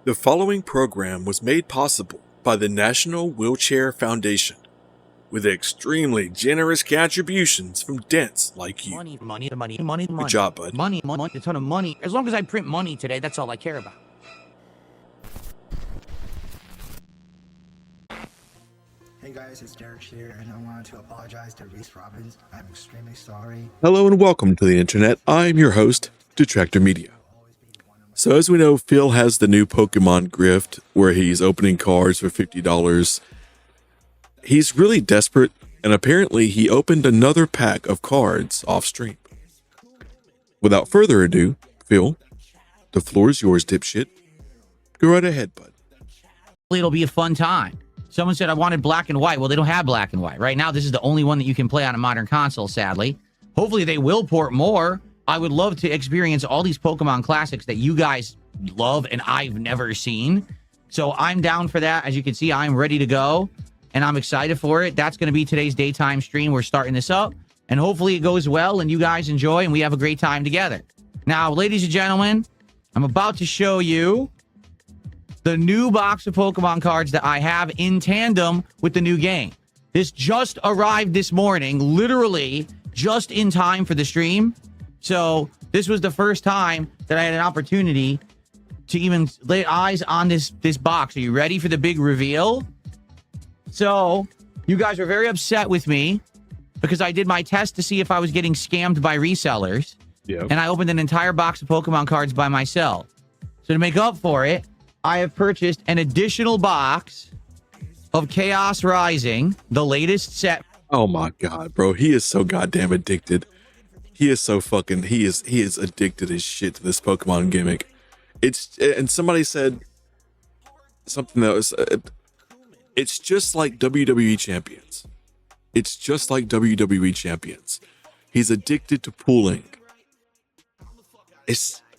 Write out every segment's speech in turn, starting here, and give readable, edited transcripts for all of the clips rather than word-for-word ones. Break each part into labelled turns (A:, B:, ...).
A: The following program was made possible by the National Wheelchair Foundation with extremely generous contributions from dents like you.
B: Money.
A: Good job, bud.
B: Money, a ton of money. As long as I print money today, that's all I care about.
C: Hey guys, it's Derek here, and I wanted to apologize to Reese Robbins. I'm extremely sorry.
A: Hello and welcome to the internet. I'm your host, Detractor Media. So as we know, Phil has the new Pokemon Grift where he's opening cards for $50. He's really desperate, and apparently he opened another pack of cards off stream. Without further ado, Phil, the floor is yours, dipshit. Go right ahead, bud.
B: It'll be a fun time. Someone said I wanted black and white. Well, they don't have black and white. Right now, this is the only one that you can play on a modern console, sadly. Hopefully, they will port more. I would love to experience all these Pokemon classics that you guys love and I've never seen. So I'm down for that. As you can see, I'm ready to go, and I'm excited for it. That's going to be today's daytime stream. We're starting this up, and hopefully it goes well and you guys enjoy and we have a great time together. Now, ladies and gentlemen, I'm about to show you the new box of Pokemon cards that I have in tandem with the new game. This just arrived this morning, literally just in time for the stream. So this was the first time that I had an opportunity to even lay eyes on this box. Are you ready for the big reveal? So you guys were very upset with me because I did my test to see if I was getting scammed by resellers.
A: Yeah.
B: And I opened an entire box of Pokemon cards by myself. So to make up for it, I have purchased an additional box of Chaos Rising, the latest set.
A: Oh my god, bro. He is so goddamn addicted. He is so fucking, he is addicted as shit to this Pokemon gimmick. And somebody said something that was, it's just like WWE champions. It's just like WWE champions. He's addicted to pooling.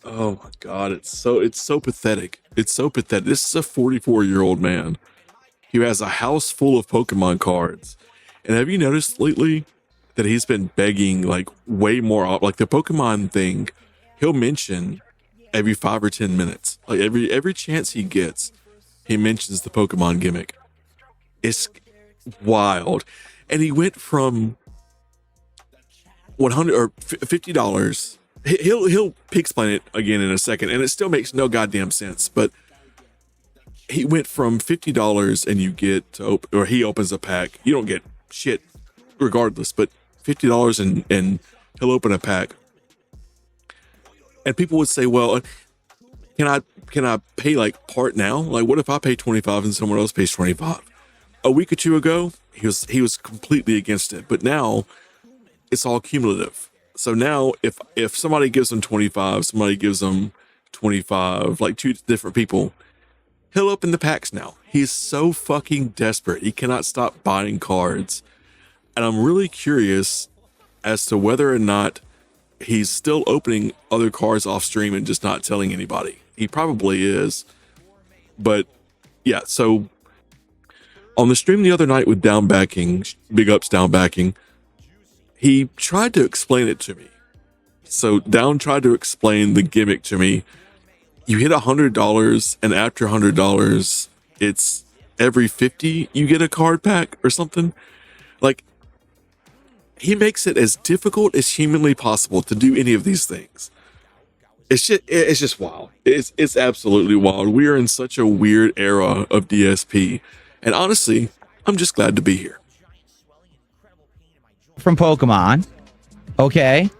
A: Oh my god, it's so pathetic. It's so pathetic. This is a 44-year-old man who has a house full of Pokemon cards. And have you noticed lately that he's been begging like way more, like the Pokemon thing, he'll mention every 5 or 10 minutes. Like every chance he gets, he mentions the Pokemon gimmick. It's wild. And he went from $100 or $50. He'll explain it again in a second, and it still makes no goddamn sense. But he went from $50 and you get to open, or he opens a pack. You don't get shit regardless, but $50 and he'll open a pack. And people would say, well, can I pay like part now? Like, what if I pay 25 and someone else pays 25? A week or two ago, he was completely against it, but now it's all cumulative. So now if somebody gives him 25, somebody gives him 25, like two different people, he'll open the packs now. He's so fucking desperate. He cannot stop buying cards. And I'm really curious as to whether or not he's still opening other cards off stream and just not telling anybody. He probably is. But yeah, so on the stream the other night with Down Backing, big ups Down Backing, he tried to explain it to me. So Down tried to explain the gimmick to me. You hit $100, and after $100, it's every 50 you get a card pack or something. Like, he makes it as difficult as humanly possible to do any of these things. It's just wild. It's absolutely wild. We are in such a weird era of DSP, and honestly, I'm just glad to be here.
B: From Pokemon. Okay.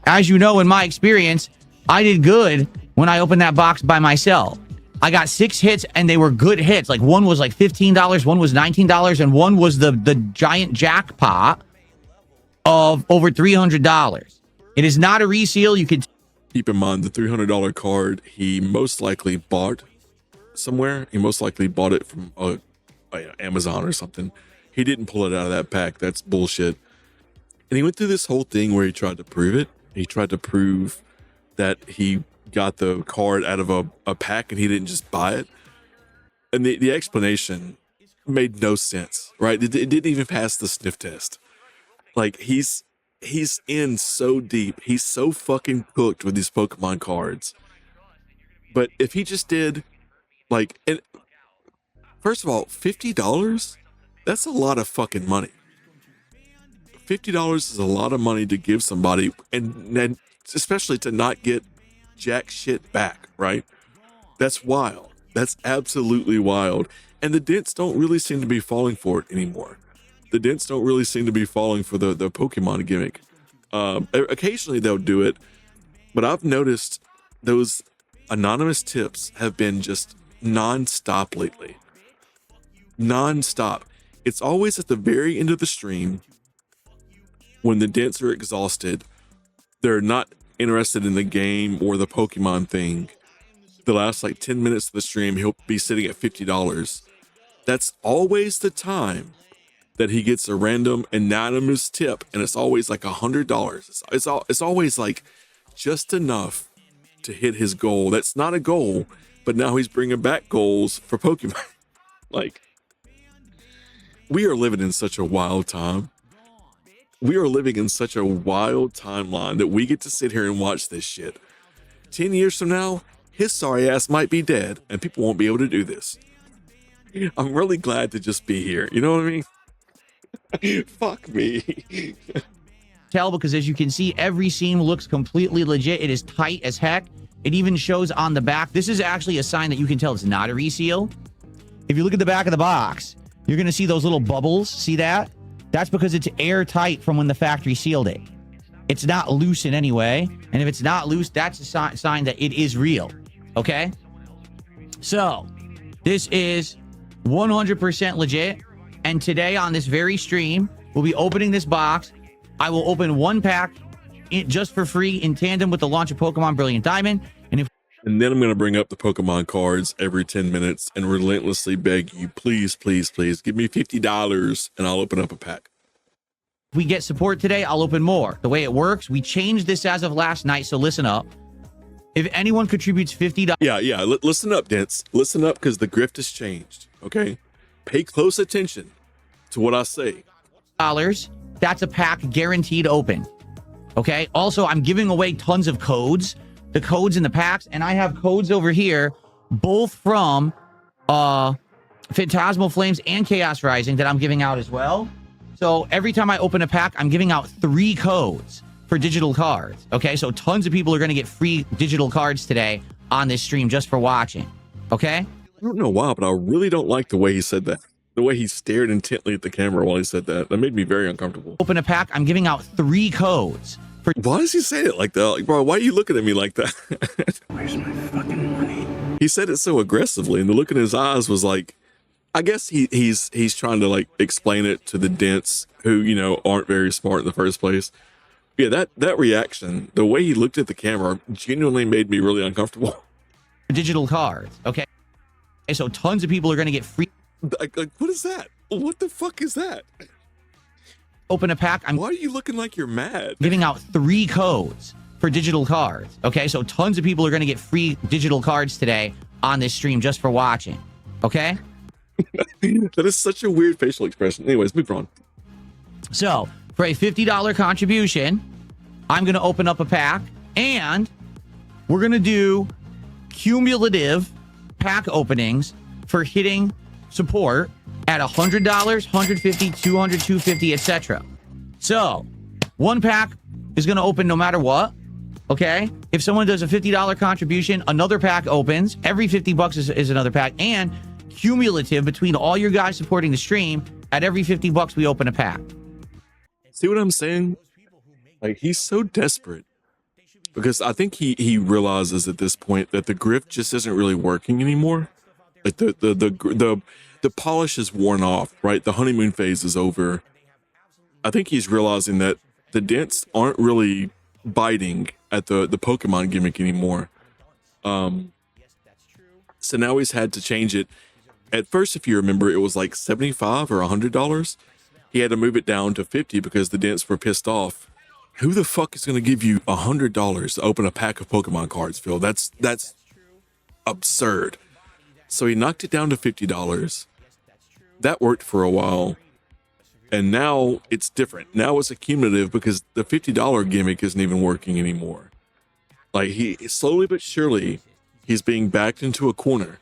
B: As you know, in my experience, I did good when I opened that box by myself. I got 6 hits and they were good hits. Like one was like $15, one was $19, and one was the giant jackpot of over $300. It is not a reseal. You can
A: keep in mind the $300 card he most likely bought somewhere. He most likely bought it from Amazon or something. He didn't pull it out of that pack. That's bullshit. And he went through this whole thing where he tried to prove it. He tried to prove that he got the card out of a pack and he didn't just buy it. And the explanation made no sense, right? It didn't even pass the sniff test. Like, he's in so deep. He's so fucking cooked with these Pokemon cards. But if he just did Like, and first of all, $50, that's a lot of fucking money. $50 is a lot of money to give somebody, and then especially to not get jack shit back, right? That's wild. That's absolutely wild. And the dents don't really seem to be falling for it anymore. The dents don't really seem to be falling for the Pokemon gimmick. Occasionally they'll do it, but I've noticed those anonymous tips have been just non-stop lately. Non-stop. It's always at the very end of the stream when the dents are exhausted. They're not interested in the game or the Pokemon thing. The last like 10 minutes of the stream, he'll be sitting at $50. That's always the time that he gets a random anonymous tip, and it's always like $100. It's always like just enough to hit his goal. That's not a goal, but now he's bringing back goals for Pokemon. Like, we are living in such a wild time. We are living in such a wild timeline that we get to sit here and watch this shit. 10 years from now, his sorry ass might be dead and people won't be able to do this. I'm really glad to just be here. You know what I mean? Fuck me.
B: Tell, because as you can see, every seam looks completely legit. It is tight as heck. It even shows on the back. This is actually a sign that you can tell it's not a reseal. If you look at the back of the box, you're going to see those little bubbles. See that? That's because it's airtight from when the factory sealed it. It's not loose in any way. And if it's not loose, that's a sign that it is real. Okay? So, this is 100% legit. And today on this very stream, we'll be opening this box. I will open one pack just for free in tandem with the launch of Pokemon Brilliant Diamond.
A: And then I'm going to bring up the Pokemon cards every 10 minutes and relentlessly beg you, please, please, please, give me $50 and I'll open up a pack.
B: If we get support today, I'll open more. The way it works, we changed this as of last night, so listen up. If anyone contributes $50...
A: Yeah, listen up, Dents. Listen up, because the grift has changed, okay? Pay close attention to what I say.
B: That's a pack guaranteed open, okay? Also, I'm giving away tons of codes. The codes in the packs, and I have codes over here, both from Phantasmal Flames and Chaos Rising that I'm giving out as well. So every time I open a pack, I'm giving out 3 codes for digital cards. Okay, so tons of people are going to get free digital cards today on this stream just for watching. Okay?
A: I don't know why, but I really don't like the way he said that. The way he stared intently at the camera while he said that. That made me very uncomfortable.
B: Open a pack, I'm giving out 3 codes.
A: Why does he say it like that? Like, bro, why are you looking at me like that?
C: Where's my fucking money?
A: He said it so aggressively, and the look in his eyes was like, I guess he's trying to like explain it to the dents who, you know, aren't very smart in the first place. Yeah, that reaction, the way he looked at the camera genuinely made me really uncomfortable.
B: Digital cards, okay? So tons of people are going to get free.
A: Like, what is that? What the fuck is that?
B: Open a pack.
A: Why are you looking like you're mad?
B: Giving out 3 codes for digital cards. Okay, so tons of people are going to get free digital cards today on this stream just for watching. Okay?
A: That is such a weird facial expression. Anyways, move on.
B: So, for a $50 contribution, I'm going to open up a pack, and we're going to do cumulative pack openings for hitting support at $100, $150, $200, $250, etc. So, one pack is going to open no matter what. Okay? If someone does a $50 contribution, another pack opens. Every 50 bucks is another pack. And cumulative between all your guys supporting the stream, at every 50 bucks, we open a pack.
A: See what I'm saying? Like, he's so desperate. Because I think he realizes at this point that the grift just isn't really working anymore. Like, the polish is worn off, right? The honeymoon phase is over. I think he's realizing that the dents aren't really biting at the Pokemon gimmick anymore. So now he's had to change it. At first, if you remember, it was like $75 or $100. He had to move it down to $50 because the dents were pissed off. Who the fuck is going to give you $100 to open a pack of Pokemon cards, Phil? That's absurd. So he knocked it down to $50. That worked for a while. And now it's different. Now it's accumulative because the $50 gimmick isn't even working anymore. Like, he slowly but surely, he's being backed into a corner.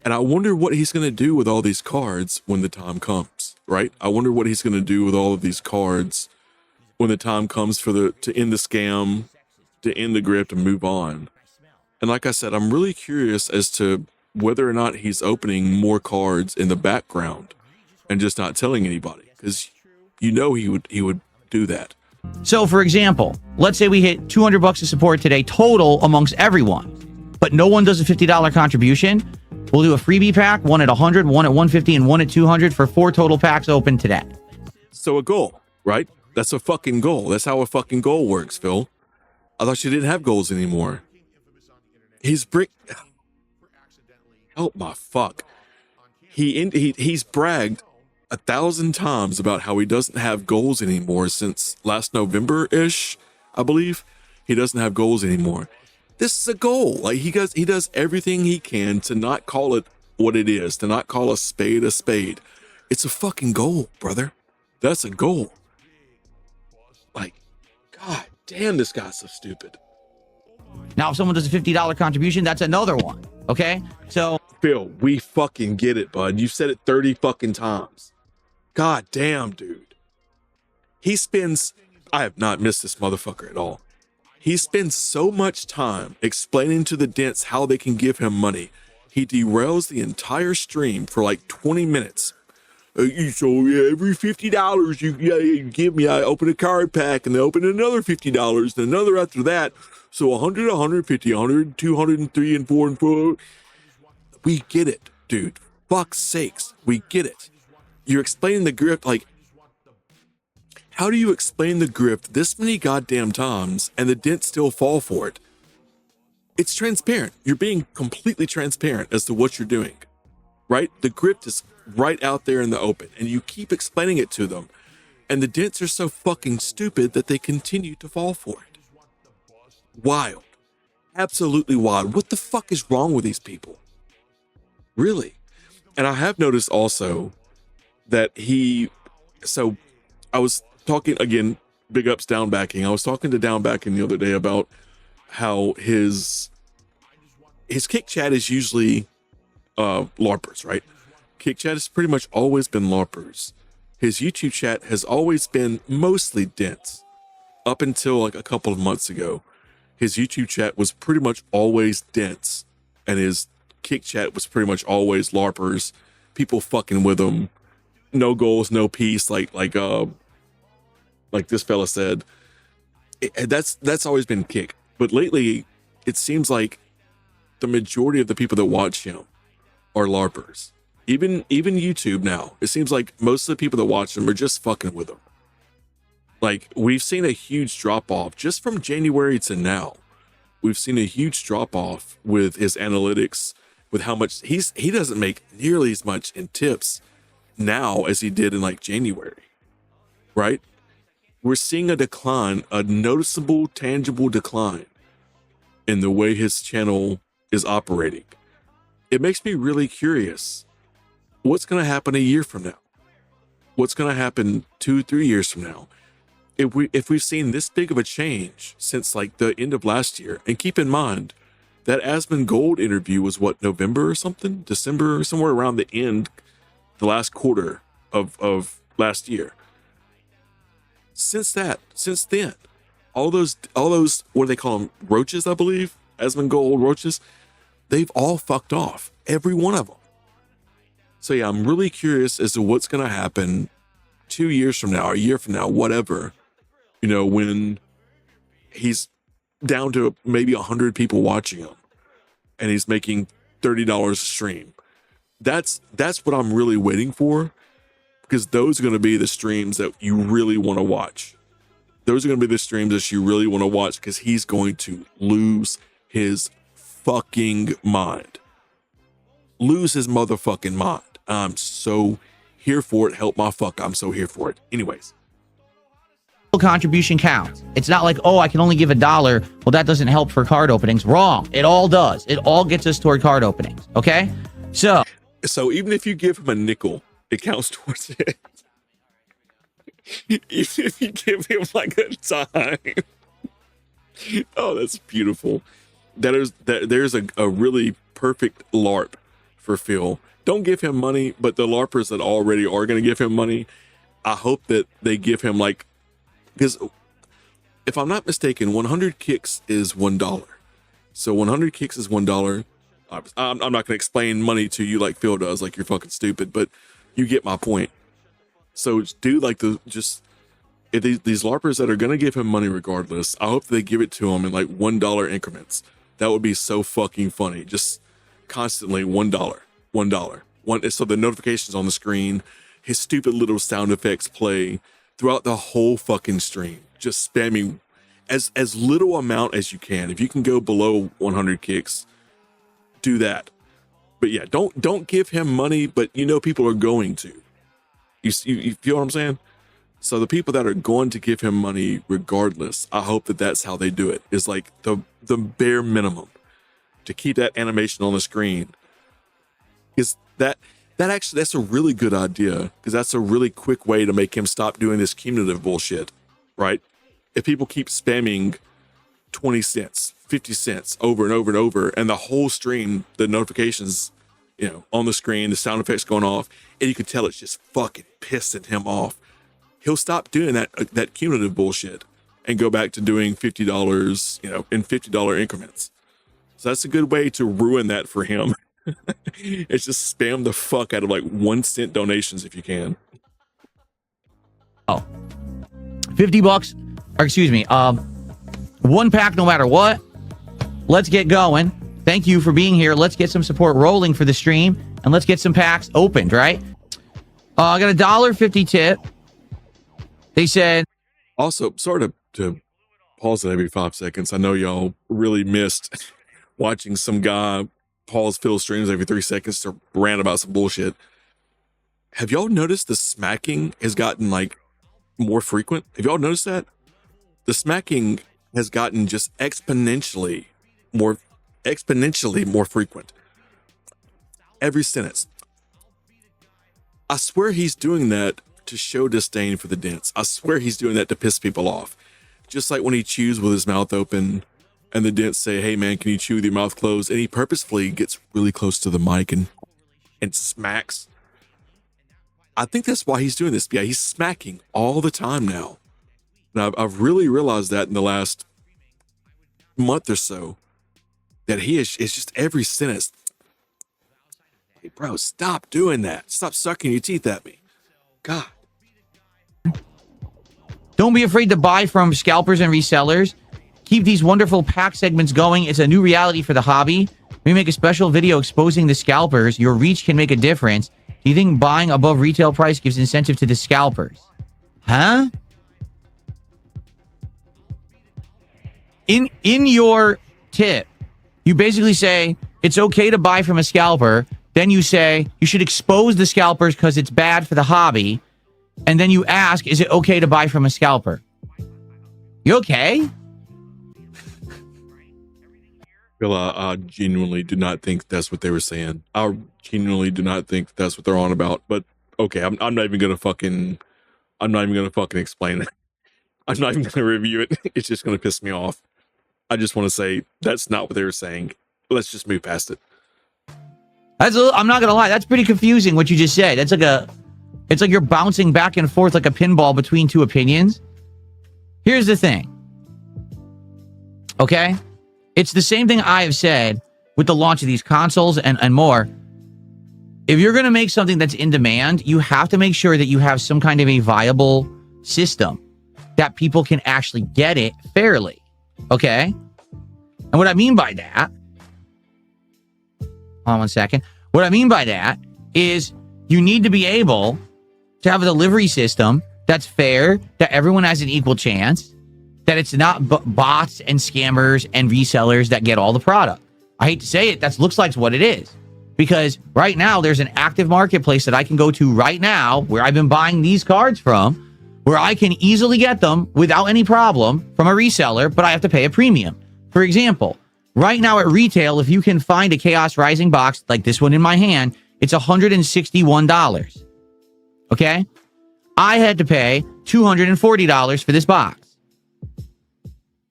A: And I wonder what he's going to do with all these cards when the time comes, right? I wonder what he's going to do with all of these cards when the time comes for to end the scam, to end the grift and move on. And like I said, I'm really curious as to whether or not he's opening more cards in the background and just not telling anybody, because he would do that.
B: So for example, let's say we hit $200 of support today total amongst everyone, but no one does a $50 contribution. We'll do a freebie pack, one at 100, one at 150, and one at 200 for 4 total packs open today.
A: So a goal, right? That's a fucking goal. That's how a fucking goal works, Phil. I thought you didn't have goals anymore. He's help my fuck. He's bragged 1,000 times about how he doesn't have goals anymore since last November-ish, I believe. He doesn't have goals anymore. This is a goal. Like he does everything he can to not call it what it is, to not call a spade a spade. It's a fucking goal, brother. That's a goal. Like, God damn, this guy's so stupid.
B: Now, if someone does a $50 contribution, that's another one. Okay? So,
A: Phil, we fucking get it, bud. You've said it 30 fucking times. God damn, dude. I have not missed this motherfucker at all. He spends so much time explaining to the dents how they can give him money. He derails the entire stream for like 20 minutes. So yeah, every $50 you give me, I open a card pack, and they open another $50, and another after that. So 100, 150, 100, 200, and 3, and 4, and 4. We get it, dude. Fuck's sakes, we get it. You're explaining the grift, like, how do you explain the grift this many goddamn times and the dents still fall for it? It's transparent. You're being completely transparent as to what you're doing, right? The grift is right out there in the open, and you keep explaining it to them, and the dents are so fucking stupid that they continue to fall for it. Wild. Absolutely wild. What the fuck is wrong with these people? Really? And I have noticed also that I was talking, again, big ups down backing. I was talking to down backing the other day about how his kick chat is usually LARPers, right? Kick chat has pretty much always been LARPers. His YouTube chat has always been mostly dense. Up until like a couple of months ago, his YouTube chat was pretty much always dense, and his kick chat was pretty much always LARPers, people fucking with him, no goals, no peace, like this fella said. That's always been kick. But lately, it seems like the majority of the people that watch him are LARPers. Even YouTube now, it seems like most of the people that watch him are just fucking with him. Like, we've seen a huge drop off just from January to now. We've seen a huge drop off with his analytics, with how much he doesn't make nearly as much in tips now as he did in like January, right? We're seeing a decline, a noticeable, tangible decline in the way his channel is operating. It makes me really curious. What's going to happen a year from now? What's going to happen 2-3 years from now? If we've seen this big of a change since like the end of last year, and keep in mind that Asmongold interview was what, November or something, December, somewhere around the end, the last quarter of last year. Since then, all those, what do they call them? Roaches, I believe, Asmongold roaches. They've all fucked off, every one of them. So yeah, I'm really curious as to what's going to happen 2 years from now, a year from now, whatever, you know, when he's down to maybe 100 people watching him and he's making $30 a stream. That's what I'm really waiting for, because those are going to be the streams that you really want to watch. Those are going to be the streams that you really want to watch, because he's going to lose his fucking mind. Lose his motherfucking mind. I'm so here for it. Help my fuck. I'm so here for it. Anyways.
B: Contribution counts. It's not like, oh, I can only give $1. Well, that doesn't help for card openings. Wrong. It all does. It all gets us toward card openings. Okay? So
A: even if you give him a nickel, it counts towards it. Even if you give him like a dime. Oh, that's beautiful. There's a really perfect LARP for Phil. Don't give him money, but the LARPers that already are going to give him money, I hope that they give him like, because if I'm not mistaken, 100 kicks is $1. So 100 kicks is $1. I'm not going to explain money to you like Phil does, like you're fucking stupid, but you get my point. So do like if these LARPers that are going to give him money regardless, I hope they give it to him in like $1 increments. That would be so fucking funny. Just constantly $1, $1. So the notifications on the screen, his stupid little sound effects play throughout the whole fucking stream, just spamming as little amount as you can. If you can go below 100 kicks, do that. But yeah, don't give him money, but you know people are going to. You feel what I'm saying? So the people that are going to give him money regardless, I hope that that's how they do it. Is like the bare minimum to keep that animation on the screen. Is that's a really good idea, because that's a really quick way to make him stop doing this cumulative bullshit, right? If people keep spamming 20 cents, 50 cents over and over and over, and the whole stream, the notifications, on the screen, the sound effects going off, and you can tell it's just fucking pissing him off, he'll stop doing that cumulative bullshit and go back to doing $50, in $50 increments. So that's a good way to ruin that for him. It's just spam the fuck out of like 1 cent donations if you can.
B: Oh, $50, or excuse me, 1 pack no matter what. Let's get going. Thank you for being here. Let's get some support rolling for the stream, and let's get some packs opened, right? I got a $1.50 tip. They said.
A: Also, sorry to pause it every 5 seconds. I know y'all really missed watching some guy pause Phil streams every 3 seconds to rant about some bullshit. Have y'all noticed the smacking has gotten like more frequent? Have y'all noticed that? The smacking has gotten just exponentially more frequent. Every sentence. I swear he's doing that to show disdain for the dents. I swear he's doing that to piss people off. Just like when he chews with his mouth open and the dents say, "Hey man, can you chew with your mouth closed?" And he purposefully gets really close to the mic and smacks. I think that's why he's doing this. Yeah, he's smacking all the time now. And I've really realized that in the last month or so, that it's just every sentence. Hey bro, stop doing that. Stop sucking your teeth at me. God.
B: Don't be afraid to buy from scalpers and resellers. Keep these wonderful pack segments going. It's a new reality for the hobby. We make a special video exposing the scalpers. Your reach can make a difference. Do you think buying above retail price gives incentive to the scalpers? Huh? In your tip, you basically say it's okay to buy from a scalper. Then you say you should expose the scalpers because it's bad for the hobby. And then you ask, is it okay to buy from a scalper? You okay?
A: Phil, I genuinely do not think that's what they were saying. I genuinely do not think that's what they're on about. But okay, I'm not even gonna fucking explain it. I'm not even gonna review it. It's just gonna piss me off. I just want to say that's not what they were saying. Let's just move past it.
B: I'm not gonna lie, that's pretty confusing what you just said. It's like you're bouncing back and forth like a pinball between two opinions. Here's the thing. Okay? It's the same thing I have said with the launch of these consoles and more. If you're going to make something that's in demand, you have to make sure that you have some kind of a viable system that people can actually get it fairly. Okay? And what I mean by that, hold on 1 second. What I mean by that is you need to be able to have a delivery system that's fair, that everyone has an equal chance, that it's not bots and scammers and resellers that get all the product. I hate to say it, that looks like what it is. Because right now, there's an active marketplace that I can go to right now where I've been buying these cards from, where I can easily get them without any problem from a reseller, but I have to pay a premium. For example, right now at retail, if you can find a Chaos Rising box like this one in my hand, it's $161. Okay? I had to pay $240 for this box.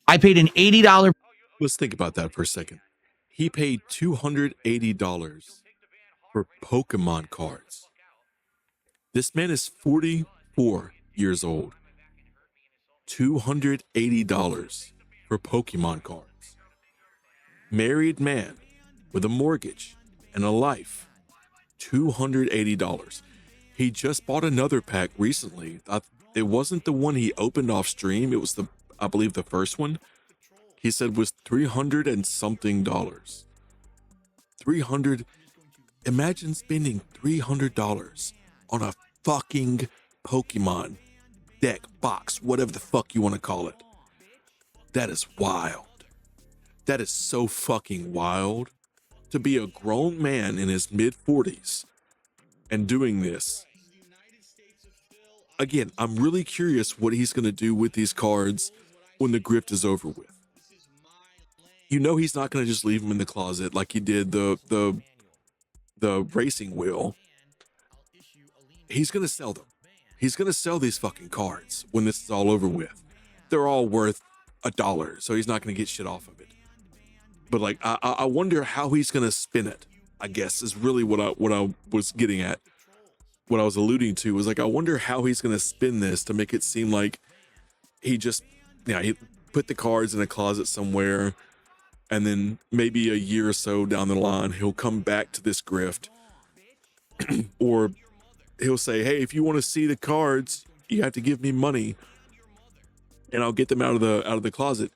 B: I paid an $80.
A: Let's think about that for a second. He paid $280 for Pokemon cards. This man is 44 years old. $280 for Pokemon cards. Married man with a mortgage and a life. $280. He just bought another pack recently. It wasn't the one he opened off stream. It was I believe the first one. He said was $300 and something. 300. Imagine spending $300 on a fucking Pokemon deck, box, whatever the fuck you want to call it. That is wild. That is so fucking wild to be a grown man in his mid-40s and doing this. Again, I'm really curious what he's going to do with these cards when the grift is over with. You know he's not going to just leave them in the closet like he did the racing wheel. He's going to sell them. He's going to sell these fucking cards when this is all over with. They're all worth $1, so he's not going to get shit off of it. But like, I wonder how he's going to spin it, I guess, is really what I was getting at. What I was alluding to was like, I wonder how he's going to spin this to make it seem like he just, he put the cards in a closet somewhere, and then maybe a year or so down the line, he'll come back to this grift, or he'll say, hey, if you want to see the cards, you have to give me money, and I'll get them out of the closet,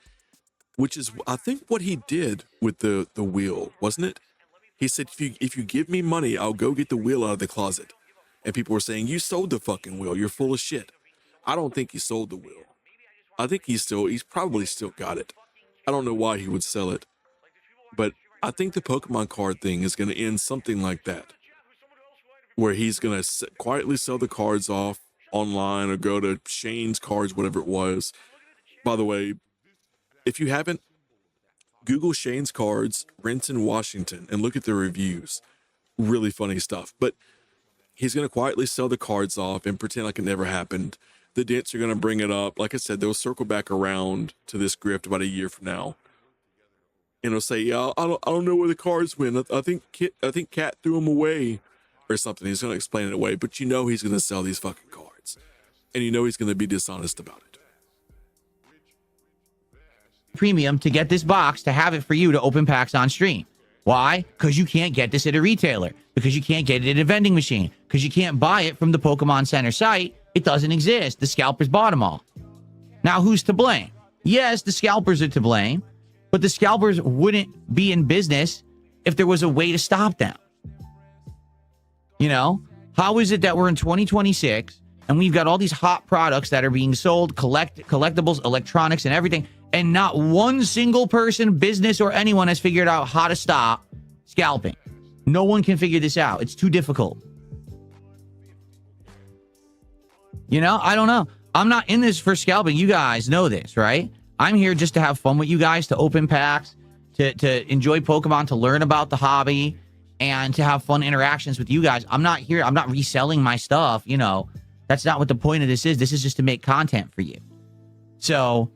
A: which is, I think, what he did with the wheel, wasn't it? He said, if you give me money, I'll go get the wheel out of the closet. And people were saying, you sold the fucking wheel. You're full of shit. I don't think he sold the wheel. I think he's probably still got it. I don't know why he would sell it. But I think the Pokemon card thing is going to end something like that, where he's going to quietly sell the cards off online or go to Shane's Cards, whatever it was. By the way, if you haven't, Google Shane's Cards, Renton, Washington, and look at the reviews. Really funny stuff. But he's going to quietly sell the cards off and pretend like it never happened. The dents are going to bring it up. Like I said, they'll circle back around to this grift about a year from now. And he'll say, yeah, I don't know where the cards went. I think Cat threw them away or something. He's going to explain it away. But you know he's going to sell these fucking cards. And you know he's going to be dishonest about it.
B: Premium to get this box to have it for you to open packs on stream. Why? Because you can't get this at a retailer. Because you can't get it at a vending machine. Because you can't buy it from the Pokemon Center site. It doesn't exist. The scalpers bought them all. Now, who's to blame? Yes, the scalpers are to blame. But the scalpers wouldn't be in business if there was a way to stop them. You know? How is it that we're in 2026 and we've got all these hot products that are being sold, collectibles, electronics, and everything, and not one single person, business, or anyone has figured out how to stop scalping? No one can figure this out. It's too difficult. You know, I don't know. I'm not in this for scalping. You guys know this, right? I'm here just to have fun with you guys, to open packs, to enjoy Pokemon, to learn about the hobby, and to have fun interactions with you guys. I'm not here. I'm not reselling my stuff. You know, that's not what the point of this is. This is just to make content for you. So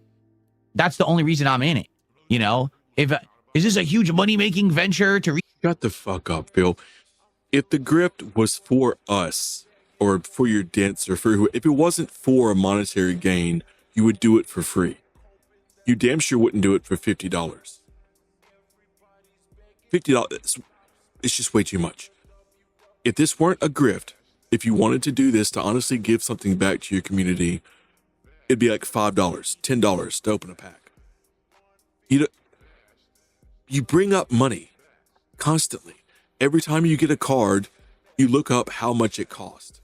B: that's the only reason I'm in it. You know, is this a huge money-making venture to
A: Shut the fuck up, Phil. If the grift was for us, or for your dents, or if it wasn't for a monetary gain, you would do it for free. You damn sure wouldn't do it for $50. $50, it's just way too much. If this weren't a grift, if you wanted to do this to honestly give something back to your community, it'd be like $5, $10 to open a pack. You bring up money constantly. Every time you get a card, you look up how much it cost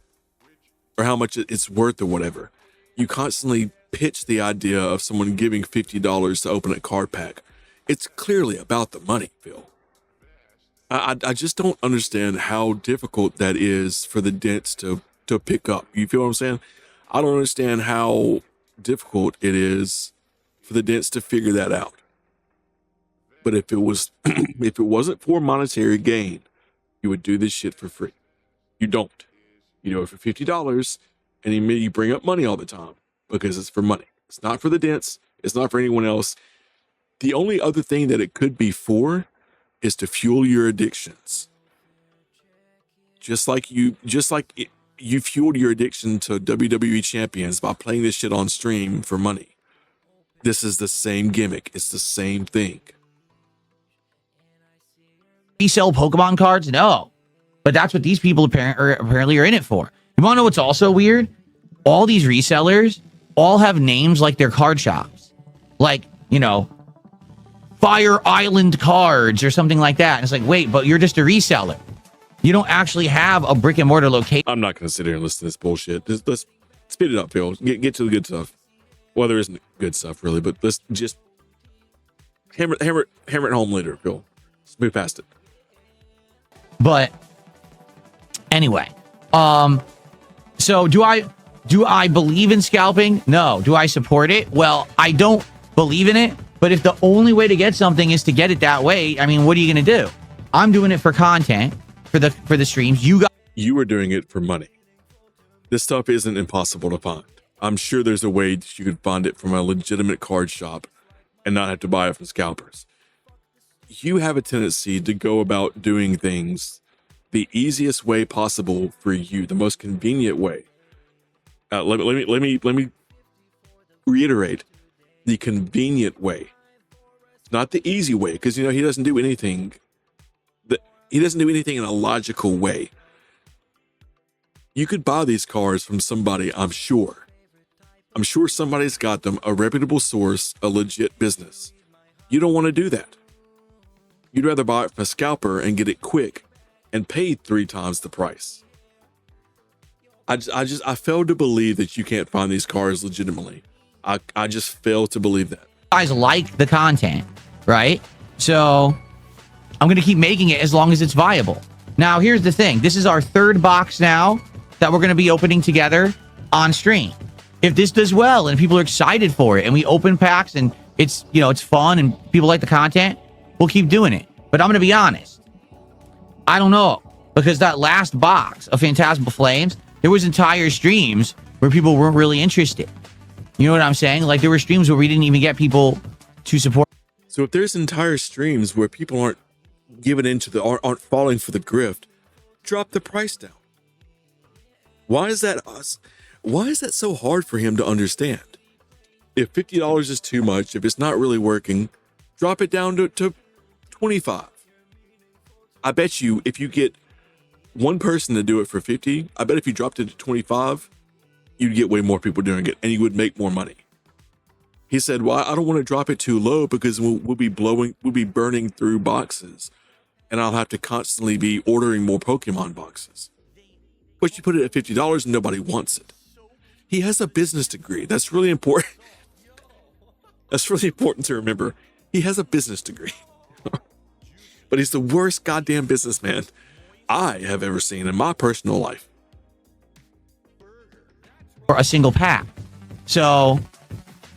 A: or how much it's worth or whatever. You constantly pitch the idea of someone giving $50 to open a card pack. It's clearly about the money, Phil. I just don't understand how difficult that is for the dents to pick up. You feel what I'm saying? I don't understand how difficult it is for the dents to figure that out. But if it wasn't for monetary gain, you would do this shit for free. You don't. You do it for $50, and you bring up money all the time because it's for money. It's not for the dents. It's not for anyone else. The only other thing that it could be for is to fuel your addictions. You fueled your addiction to WWE champions by playing this shit on stream for money. This is the same gimmick. It's the same thing.
B: Resell Pokemon cards? No. But that's what these people apparently are in it for. You want to know what's also weird? All these resellers all have names like their card shops. Like, you know, Fire Island Cards or something like that. And it's like, wait, but you're just a reseller. You don't actually have a brick and mortar location.
A: I'm not going to sit here and listen to this bullshit. Let's speed it up, Phil. Get to the good stuff. Well, there isn't good stuff, really, but let's just hammer it home later, Phil. Let's move past it.
B: But anyway, so do I believe in scalping? No. Do I support it? Well, I don't believe in it, but if the only way to get something is to get it that way, I mean, what are you going to do? I'm doing it for content, for the streams. You
A: are doing it for money. This stuff isn't impossible to find. I'm sure there's a way that you could find it from a legitimate card shop and not have to buy it from scalpers. You have a tendency to go about doing things the easiest way possible for you, the most convenient way. Let me reiterate, the convenient way, not the easy way, because he doesn't do anything. He doesn't do anything in a logical way. You could buy these cards from somebody, I'm sure. I'm sure somebody's got them, a reputable source, a legit business. You don't want to do that. You'd rather buy it from a scalper and get it quick and pay 3 times the price. I fail to believe that you can't find these cards legitimately. I just fail to believe that.
B: guys like the content, right? So I'm going to keep making it as long as it's viable. Now, here's the thing. This is our 3rd box now that we're going to be opening together on stream. If this does well and people are excited for it and we open packs and it's, it's fun and people like the content, we'll keep doing it. But I'm going to be honest. I don't know, because that last box of Phantasmal Flames, there was entire streams where people weren't really interested. You know what I'm saying? Like, there were streams where we didn't even get people to support.
A: So if there's entire streams where people aren't giving into aren't falling for the grift, drop the price down. Why is that so hard for him to understand? If $50 is too much, if it's not really working, drop it down to $25. I bet you if you get one person to do it for $50, I bet if you dropped it to $25, you'd get way more people doing it and you would make more money. He said, well, I don't want to drop it too low because we'll be burning through boxes and I'll have to constantly be ordering more Pokemon boxes. But you put it at $50 and nobody wants it. He has a business degree. That's really important. That's really important to remember. He has a business degree. But he's the worst goddamn businessman I have ever seen in my personal life.
B: For a single pack. So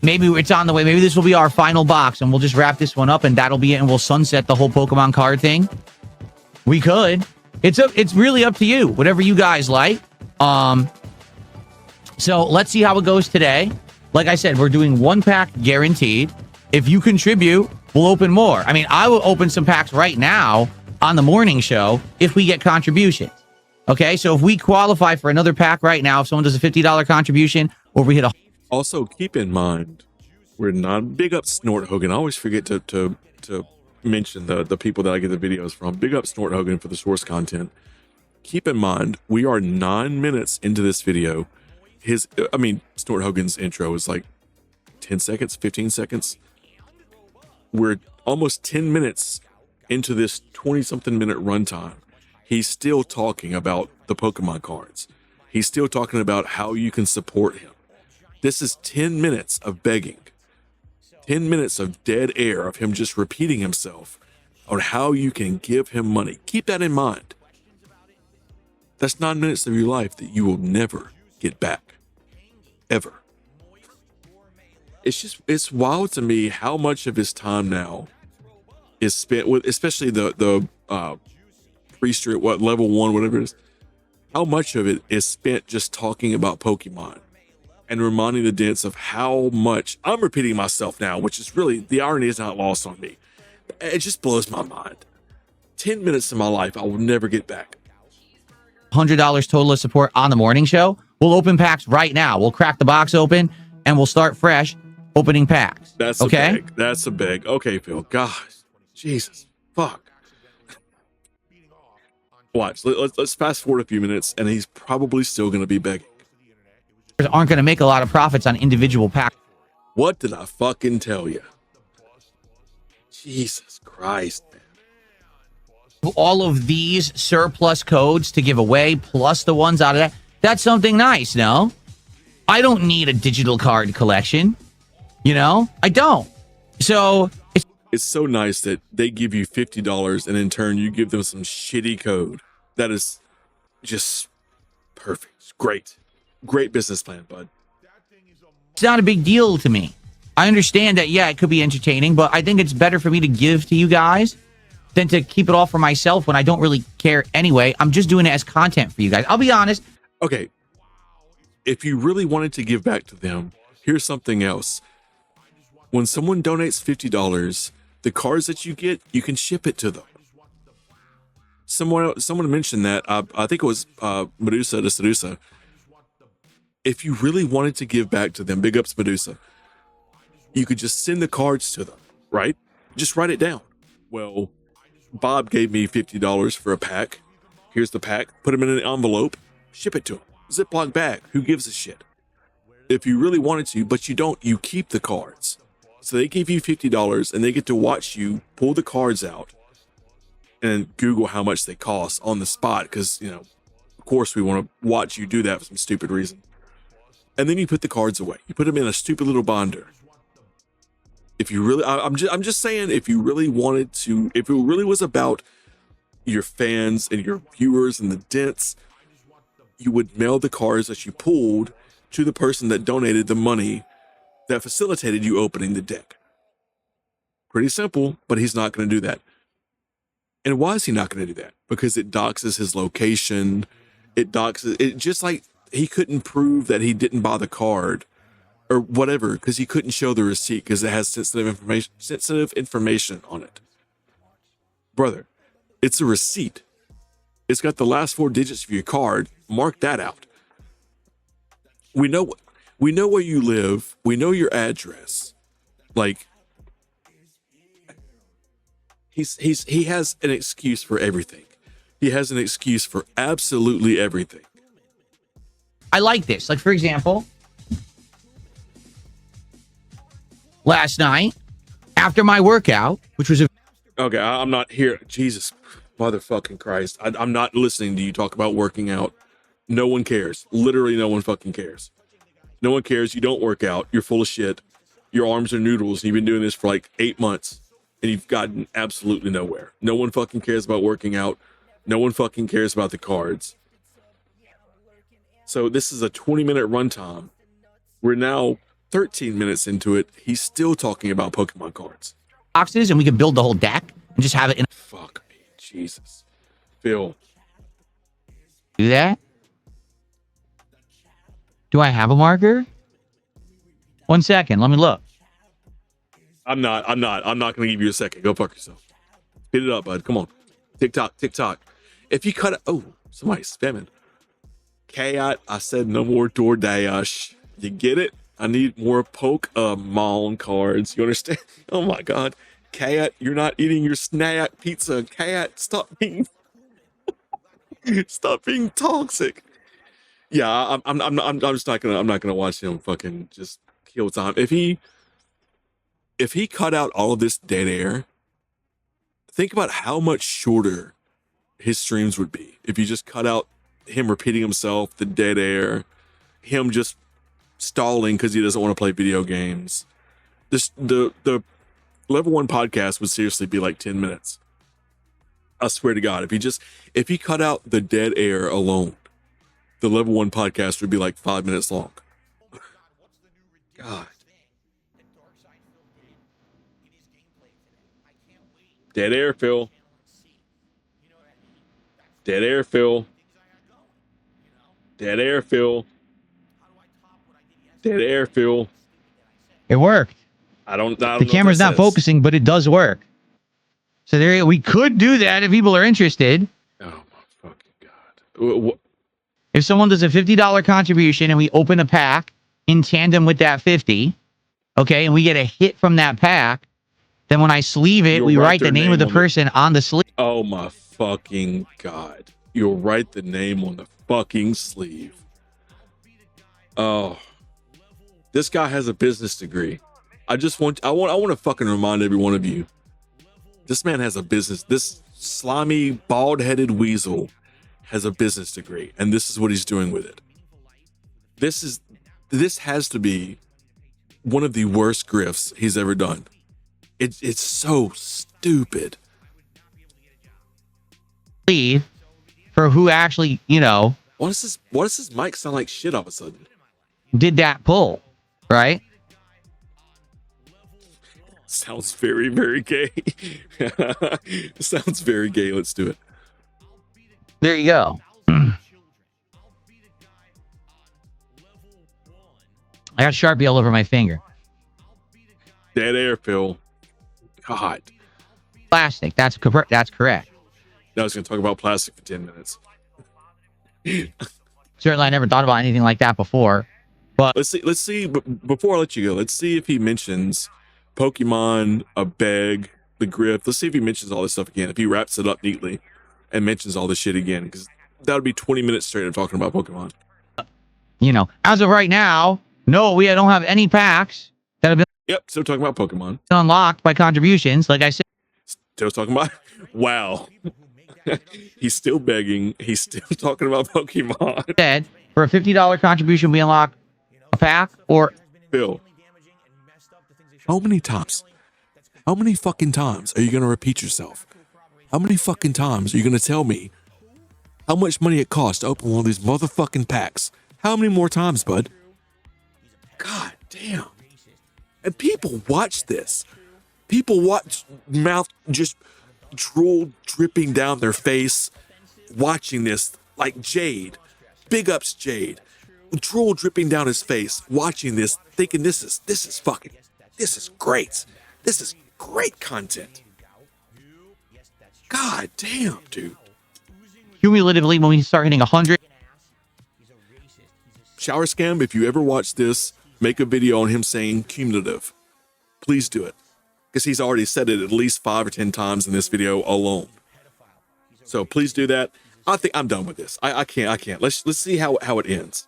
B: maybe it's on the way. Maybe this will be our final box and we'll just wrap this one up and that'll be it and we'll sunset the whole Pokemon card thing. We could. It's really up to you. Whatever you guys like. So let's see how it goes today. Like I said, we're doing 1 pack guaranteed. If you contribute, we'll open more. I mean, I will open some packs right now on the morning show if we get contributions. Okay, so if we qualify for another pack right now, if someone does a $50 contribution, or we hit a...
A: Also, keep in mind, we're not... Big up Snort Hogan. I always forget to mention the people that I get the videos from. Big up Snort Hogan for the source content. Keep in mind, we are 9 minutes into this video. Snort Hogan's intro is like 10 seconds, 15 seconds. We're almost 10 minutes into this 20-something minute runtime. He's still talking about the Pokemon cards. He's still talking about how you can support him. This is 10 minutes of begging. 10 minutes of dead air of him just repeating himself on how you can give him money. Keep that in mind. That's 9 minutes of your life that you will never get back. Ever. It's wild to me how much of his time now is spent with, especially the pre-strip, level 1, whatever it is. How much of it is spent just talking about Pokemon and reminding the dents of how much I'm repeating myself now, which is really, the irony is not lost on me. It just blows my mind. 10 minutes of my life I will never get back.
B: $100 total of support on the morning show. We'll open packs right now. We'll crack the box open and we'll start fresh opening packs.
A: That's
B: okay.
A: a big. That's a big. Okay, Phil. Gosh, Jesus, fuck. Watch. Let's fast forward a few minutes, and he's probably still going to be begging.
B: Aren't going to make a lot of profits on individual packs.
A: What did I fucking tell you? Jesus Christ, man.
B: All of these surplus codes to give away, plus the ones out of that. That's something nice, no? I don't need a digital card collection. You know? I don't. So
A: it's so nice that they give you $50 and in turn you give them some shitty code. That is just perfect. It's great. Great business plan, bud.
B: It's not a big deal to me. I understand that, yeah, it could be entertaining, but I think it's better for me to give to you guys than to keep it all for myself when I don't really care anyway. I'm just doing it as content for you guys. I'll be honest.
A: Okay. If you really wanted to give back to them, here's something else. When someone donates $50, the cards that you get, you can ship it to them. Someone mentioned that. I think it was Medusa to Sedusa. If you really wanted to give back to them, big ups Medusa, you could just send the cards to them, right? Just write it down. Well, Bob gave me $50 for a pack. Here's the pack. Put them in an envelope. Ship it to him. Ziploc bag. Who gives a shit? If you really wanted to, but you don't, you keep the cards. So they give you $50 and they get to watch you pull the cards out and Google how much they cost on the spot. Because, you know, of course we want to watch you do that for some stupid reason. And then you put the cards away. You put them in a stupid little binder. If you really, I'm just saying, if you really wanted to, if it really was about your fans and your viewers and the dents, you would mail the cards that you pulled to the person that donated the money that facilitated you opening the deck. Pretty simple, but he's not going to do that. And why is he not going to do that? Because it doxes his location. It doxes it, just like he couldn't prove that he didn't buy the card or whatever because he couldn't show the receipt because it has sensitive information on it. Brother, it's a receipt. It's got the last 4 digits of your card. Mark that out. We know where you live. We know your address. Like, he has an excuse for everything. He has an excuse for absolutely everything.
B: I like this. Like, for example, last night after my workout, which was
A: okay, I'm not here. Jesus, motherfucking Christ. I'm not listening to you talk about working out. No one cares. Literally no one fucking cares. No one cares. You don't work out. You're full of shit. Your arms are noodles. And you've been doing this for like 8 months and you've gotten absolutely nowhere. No one fucking cares about working out. No one fucking cares about the cards. So this is a 20-minute runtime. We're now 13 minutes into it. He's still talking about Pokemon cards.
B: Boxes, and we could build the whole deck and just have it in.
A: Fuck me, Jesus. Phil.
B: Do that? Do I have a marker? 1 second. Let me look.
A: I'm not going to give you a second. Go fuck yourself. Hit it up, bud. Come on. TikTok. If you cut it. Oh, somebody's spamming. Kat, I said no more DoorDash. You get it? I need more Pokemon cards. You understand? Oh my God. Kat, you're not eating your snack pizza. Kat, stop being toxic. Yeah, I'm just not gonna watch him fucking just kill time. If he cut out all of this dead air, think about how much shorter his streams would be if you just cut out him repeating himself, the dead air, him just stalling because he doesn't want to play video games. The level 1 podcast would seriously be like 10 minutes. I swear to God, if he cut out the dead air alone, the level 1 podcast would be like 5 minutes long. God. Dead air, Phil. Dead air, Phil. Dead air, Phil. Dead air, Phil.
B: It worked.
A: I don't
B: the camera's not focusing, but it does work. So there we could do that if people are interested.
A: Oh my fucking God.
B: If someone does a $50 contribution and we open a pack in tandem with that 50, okay, and we get a hit from that pack, then when I sleeve it,
A: You'll
B: we
A: write
B: write the
A: their
B: name of
A: name
B: the
A: on
B: person on the sleeve.
A: Oh my fucking God. You'll write the name on the fucking sleeve. Oh, this guy has a business degree. I want to fucking remind every one of you. This man has a business. This slimy, bald-headed weasel has a business degree, and this is what he's doing with it. This has to be one of the worst grifts he's ever done. It's so stupid.
B: For who actually,
A: Why does this mic sound like shit all of a sudden?
B: did that pull, right?
A: Sounds very, very gay. Sounds very gay. Let's do it.
B: There you go. I got Sharpie all over my finger.
A: Dead air, Phil. God.
B: Plastic. That's correct.
A: Now I was going to talk about plastic for 10 minutes.
B: Certainly, I never thought about anything like that before. But
A: Let's see. Before I let you go, let's see if he mentions Pokemon, a bag, the grift. Let's see if he mentions all this stuff again. If he wraps it up neatly and mentions all this shit again, because that would be 20 minutes straight of talking about Pokemon.
B: as of right now, no, we don't have any packs that have been
A: Yep, still talking about Pokemon.
B: unlocked by contributions. Like I said,
A: Still talking about. Wow. He's still begging. He's still talking about Pokemon.
B: for a $50 contribution, we unlock a pack or
A: Phil, how many times? How many fucking times are you going to repeat yourself? How many fucking times are you going to tell me how much money it costs to open one of these motherfucking packs? How many more times, bud? God damn. And people watch this. People watch mouth just drool dripping down their face, watching this like Jade. Big ups Jade. Drool dripping down his face, watching this, thinking this is great. This is great content. God damn, dude.
B: cumulatively when we start hitting 100.
A: Shower Scam, if you ever watch this, make a video on him saying cumulative. Please do it. Because he's already said it at least 5 or 10 times in this video alone. So please do that. I think I'm done with this. I can't. Let's see how it ends.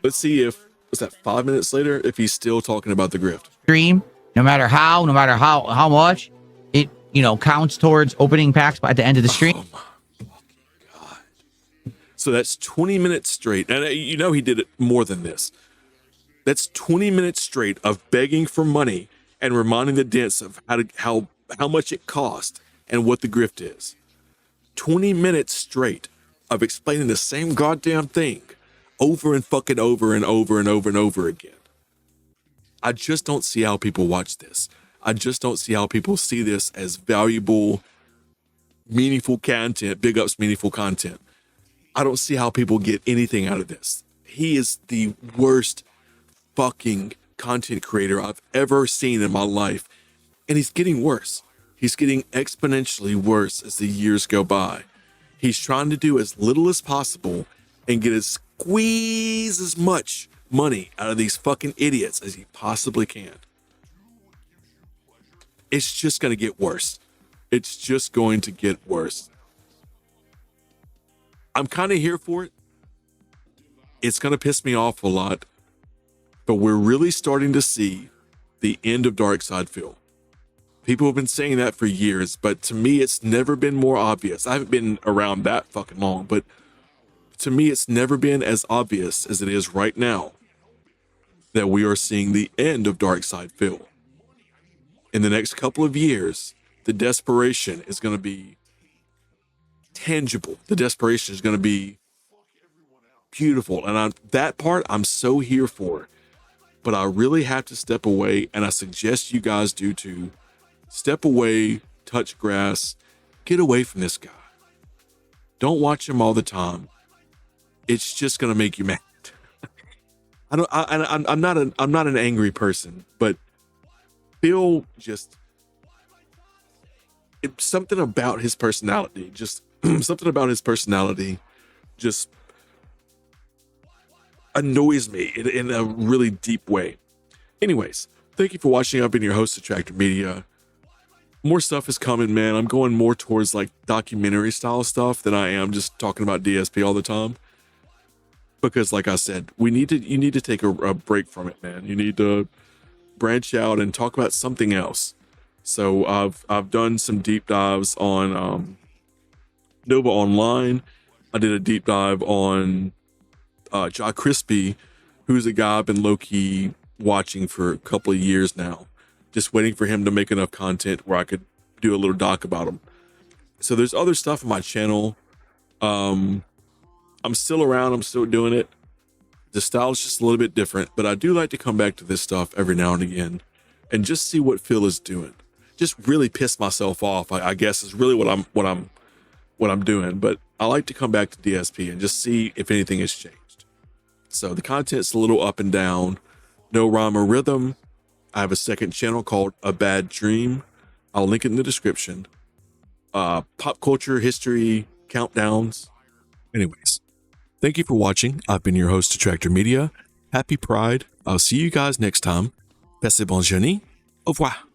A: Let's see if, was that 5 minutes later, if he's still talking about the grift.
B: Stream, no matter how much it counts towards opening packs at the end of the stream.
A: Oh my fucking God. So that's 20 minutes straight. And he did it more than this. That's 20 minutes straight of begging for money and reminding the dents of how much it cost and what the grift is. 20 minutes straight of explaining the same goddamn thing over and fucking over and over and over and over again. I just don't see how people watch this. I just don't see how people see this as valuable, meaningful content, big ups meaningful content. I don't see how people get anything out of this. He is the worst fucking content creator I've ever seen in my life. And he's getting worse. He's getting exponentially worse as the years go by. He's trying to do as little as possible and squeeze as much money out of these fucking idiots as he possibly can. It's just going to get worse. It's just going to get worse. I'm kind of here for it. It's going to piss me off a lot, but we're really starting to see the end of Darkside Phil. People have been saying that for years, but to me, it's never been more obvious. I haven't been around that fucking long, but to me, it's never been as obvious as it is right now that we are seeing the end of Darkside Phil. In the next couple of years, the desperation is going to be tangible. The desperation is going to be beautiful. And that part I'm so here for. But I really have to step away, and I suggest you guys do too. Step away, touch grass, get away from this guy. Don't watch him all the time. It's just going to make you mad. I'm not an angry person, but Phil just, it's something about his personality, something about his personality just annoys me in a really deep way. Anyways, thank you for watching. I've been your host, Attractor Media. More stuff is coming, man. I'm going more towards like documentary style stuff than I am just talking about DSP all the time. Because like I said, you need to take a break from it, man. You need to branch out and talk about something else. So I've done some deep dives on Nova Online. I did a deep dive on Jaw Crispy, who's a guy I've been low-key watching for a couple of years now, just waiting for him to make enough content where I could do a little doc about him. So there's other stuff on my channel. I'm still around. I'm still doing it. The style is just a little bit different, but I do like to come back to this stuff every now and again and just see what Phil is doing. Just really piss myself off, I guess, is really what I'm doing. But I like to come back to DSP and just see if anything has changed. So the content's a little up and down, no rhyme or rhythm. I have a second channel called A Bad Dream. I'll link it in the description. Pop culture, history, countdowns. Anyways, thank you for watching. I've been your host, Attractor Media. Happy Pride. I'll see you guys next time. Passez bonne journée. Au revoir.